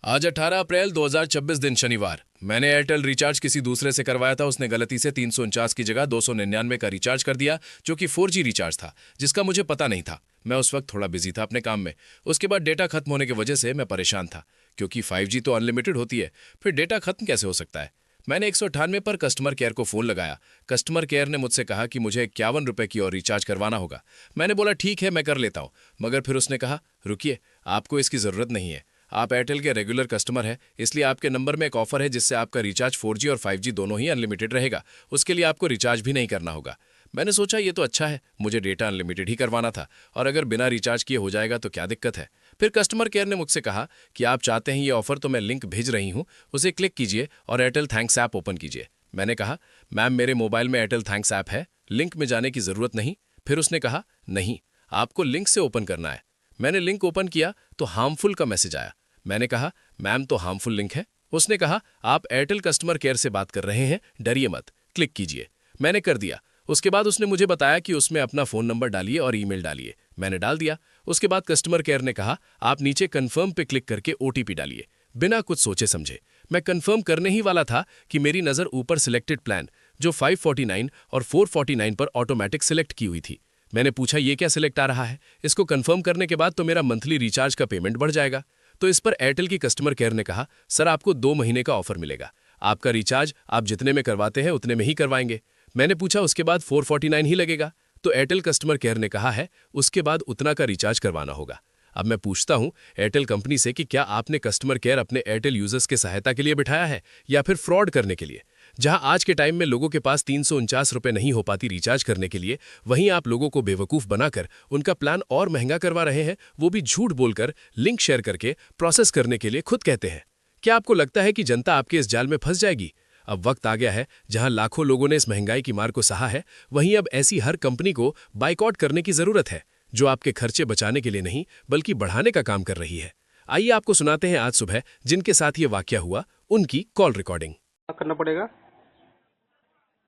आज 18 अप्रैल 2026 दिन शनिवार। मैंने एयरटेल रिचार्ज किसी दूसरे से करवाया था। उसने गलती से 349 की जगह 299 का रिचार्ज कर दिया, जो कि 4G रिचार्ज था, जिसका मुझे पता नहीं था। मैं उस वक्त थोड़ा बिजी था अपने काम में। उसके बाद डेटा खत्म होने की वजह से मैं परेशान था, क्योंकि 5G तो अनलिमिटेड होती है, फिर डेटा खत्म कैसे हो सकता है। मैंने 198 पर कस्टमर केयर को फोन लगाया। कस्टमर केयर ने मुझसे कहा कि मुझे 51 रुपए की और रिचार्ज करवाना होगा। मैंने बोला ठीक है, मैं कर लेता हूं। मगर फिर उसने कहा रुकिए, आपको इसकी जरूरत नहीं है। आप एयरटेल के रेगुलर कस्टमर हैं, इसलिए आपके नंबर में एक ऑफर है जिससे आपका रिचार्ज 4G और 5G दोनों ही अनलिमिटेड रहेगा। उसके लिए आपको रिचार्ज भी नहीं करना होगा। मैंने सोचा ये तो अच्छा है, मुझे डेटा अनलिमिटेड ही करवाना था, और अगर बिना रिचार्ज किए हो जाएगा तो क्या दिक्कत है। फिर कस्टमर केयर ने मुझसे कहा कि आप चाहते हैं ये ऑफर, तो मैं लिंक भेज रही हूं, उसे क्लिक कीजिए और एयरटेल थैंक्स ऐप ओपन कीजिए। मैंने कहा मैम, मेरे मोबाइल में एयरटेल थैंक्स ऐप है, लिंक में जाने की जरूरत नहीं। फिर उसने कहा नहीं, आपको लिंक से ओपन करना है। मैंने लिंक ओपन किया तो हार्मफुल का मैसेज आया। मैंने कहा मैम, तो हार्मफुल लिंक है। उसने कहा आप एयरटेल कस्टमर केयर से बात कर रहे हैं, डरिए मत, क्लिक कीजिए। मैंने कर दिया। उसके बाद उसने मुझे बताया कि उसमें अपना फोन नंबर डालिए और ईमेल डालिए। मैंने डाल दिया। उसके बाद कस्टमर केयर ने कहा आप नीचे कंफर्म पे क्लिक करके OTP डालिए। बिना कुछ सोचे समझे मैं कंफर्म करने ही वाला था कि मेरी नजर ऊपर सिलेक्टेड प्लान, जो 549 और 449 पर ऑटोमेटिक सिलेक्ट की हुई थी। मैंने पूछा ये क्या सिलेक्ट आ रहा है, इसको कंफर्म करने के बाद तो मेरा मंथली रिचार्ज का पेमेंट बढ़ जाएगा। तो इस पर एयरटेल की कस्टमर केयर ने कहा सर, आपको 2 महीने का ऑफर मिलेगा, आपका रिचार्ज आप जितने में करवाते हैं उतने में ही करवाएंगे। मैंने पूछा उसके बाद 449 ही लगेगा। तो एयरटेल कस्टमर केयर ने कहा है उसके बाद उतना का रिचार्ज करवाना होगा। अब मैं पूछता हूं एयरटेल कंपनी से कि क्या आपने कस्टमर केयर अपने एयरटेल यूजर्स के सहायता के लिए बिठाया है या फिर फ्रॉड करने के लिए। जहां आज के टाइम में लोगों के पास 349 रुपए नहीं हो पाती रिचार्ज करने के लिए, वहीं आप लोगों को बेवकूफ बनाकर उनका प्लान और महंगा करवा रहे हैं, वो भी झूठ बोलकर, लिंक शेयर करके, प्रोसेस करने के लिए खुद कहते हैं। क्या आपको लगता है कि जनता आपके इस जाल में फंस जाएगी? अब वक्त आ गया है जहां लाखों लोगों ने इस महंगाई की मार को सहा है, वहीं अब ऐसी हर कंपनी को बाइकआउट करने की जरूरत है, जो आपके खर्चे बचाने के लिए नहीं बल्कि बढ़ाने का काम कर रही है। आइए आपको सुनाते हैं आज सुबह जिनके साथ ये वाकया हुआ, उनकी कॉल रिकॉर्डिंग। करना पड़ेगा।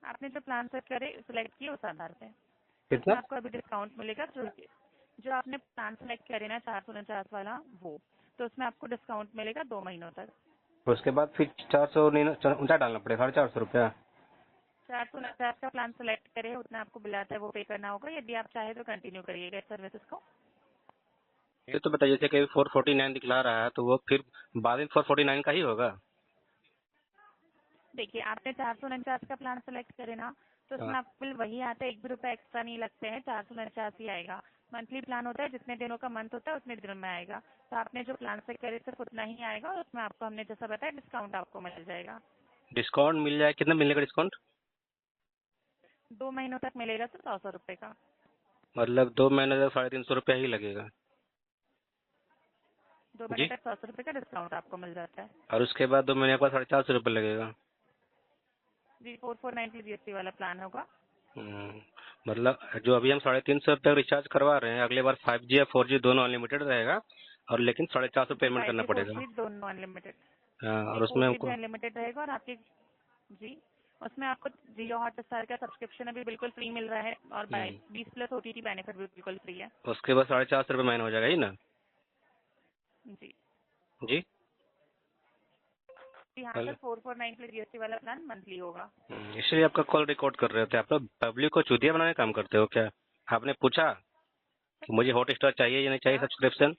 आपने जो प्लान सेलेक्ट किए उस आधार पे उसमें कितना? आपको अभी डिस्काउंट मिलेगा। जो जो आपने प्लान सेलेक्ट करे ना 449 वाला, वो तो उसमें आपको डिस्काउंट मिलेगा 2 महीनों तक। उसके बाद फिर 400 नहीं, 49 डालना पड़ेगा, 450 रुपया। 449 का प्लान सेलेक्ट करे उतना आपको बिल आता है, वो पे करना होगा। यदि आप चाहे तो कंटिन्यू करिएगा इस सर्विसेज को। ये तो बताइए, जैसे कि 449 दिखला रहा है तो वो फिर बाद में 449 का ही होगा। देखिए, आपने 449 का प्लान सेलेक्ट करे ना, तो हाँ। उसमें आपको बिल वही आता है, 1 भी रुपया एक्स्ट्रा नहीं लगते हैं, 449 ही आएगा। मंथली प्लान होता है, जितने दिनों का मंथ होता है उतने दिनों में आएगा। तो आपने जो प्लान से करे सिर्फ उतना ही आएगा, और उसमें आपको हमने जैसा बताया डिस्काउंट आपको मिल जाएगा। डिस्काउंट मिल जाए, कितना मिलेगा डिस्काउंट? 2 महीनों तक मिलेगा तो 100 रुपये का। मतलब 2 महीने तक 350 रुपया ही लगेगा। 2 महीने जी। तक 100 रुपये का डिस्काउंट आपको मिल जाता है। और उसके बाद 2 महीने के बाद 450 रुपये लगेगा। जी, 4490 GST वाला प्लान होगा। हम्म, मतलब जो अभी हम 350 रुपये रिचार्ज करवा रहे हैं, अगले बार 5G या 4G दोनों अनलिमिटेड रहेगा, और लेकिन 450 जी, पेमेंट करना 5G पड़ेगा। 4G दोनों अनलिमिटेड। हाँ, जी, और उसमें 4G भी हमको अनलिमिटेड रहेगा, और आपकी जी उसमें आपको जियो हॉटस्टार का सब्सक्रिप्शन अभी बिल्कुल फ्री मिल रहा है, और 20+ OTT बेनिफिट भी बिल्कुल फ्री है। उसके बाद 450 रुपये महीना हो जाएगा ही ना? जी जी। जी हाँ हेलो। सर, 449 GST वाला प्लान मंथली होगा। इसलिए आपका कॉल रिकॉर्ड कर रहे थे। आप लोग पब्लिक को चूतिया बनाने का काम करते हो क्या? आपने पूछा कि मुझे हॉटस्टार चाहिए या नहीं चाहिए क्या सब्सक्रिप्शन?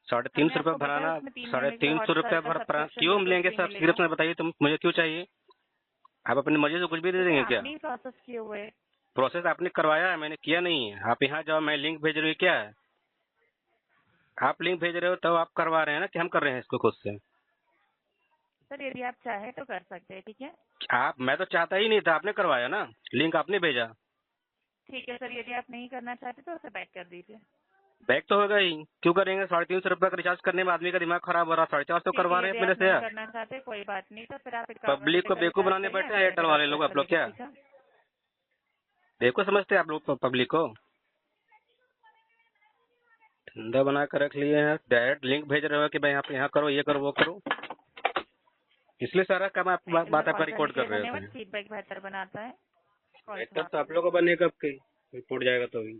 साढ़े तीन हमने सौ रुपये आपको बताया, भराना। उसमें 3 महीने के लिए 350 रुपये हॉटस्टार का सब्सक्रिप्शन क्यों हम बिल्कुल लेंगे फ्री मिलेगा। सब्सक्रिप्शन? बताइए तुम, मुझे क्यों चाहिए? आप अपनी मर्जी से कुछ भी दे क्योंकि देंगे क्या? आपने ही प्रोसेस किए हुए हैं। प्रोसेस आपने करवाया है, मैंने किया नहीं है। आप यहाँ जाओ, मैं लिंक भेज रही हूँ, क्या है? आप लिंक भेज रहे हो तो आप करवा रहे हैं ना, कि हम कर रहे हैं इसको खुद से? सर यदि आप चाहें तो कर सकते हैं, ठीक है। मैं तो चाहता ही नहीं था, आपने करवाया ना, लिंक आपने भेजा। ठीक है सर, यदि आप नहीं करना चाहते तो उसे बैक कर दीजिए। बैक तो होगा ही, क्यों करेंगे? 350 रुपये का रिचार्ज करने में आदमी का दिमाग खराब हो रहा, 450 ठीक है, करवा रहे यदि हैं मेरे आप से नहीं यार। करना चाहते कोई बात नहीं, तो फिर आप एक काम कर पब्लिक सकते को हैं, बेवकूफ रिचार्ज बनाने करिए, बैठे हैं आपका एयरटेल डेटा वाले खत्म लोग, कर आप लोग लीजिए, क्या ठीक है। बेवकूफ समझते हैं आप लोग पब्लिक को? धंधा बना कर रख लिए हैं, डायरेक्ट लिंक भेज रहे हो कि भाई आप यहाँ करो, ये करो, वो करो। इसलिए सारा काम आप एयरटेल में बात आपका कॉल करने रिकॉर्ड के कर लिए रहे धन्यवाद। होते हैं। फीडबैक बेहतर बनाता है। कॉल बेहतर तो समाप्त आप लोगों कीजिए। का बनेगा, अब कहीं रिपोर्ट जाएगा तो भी।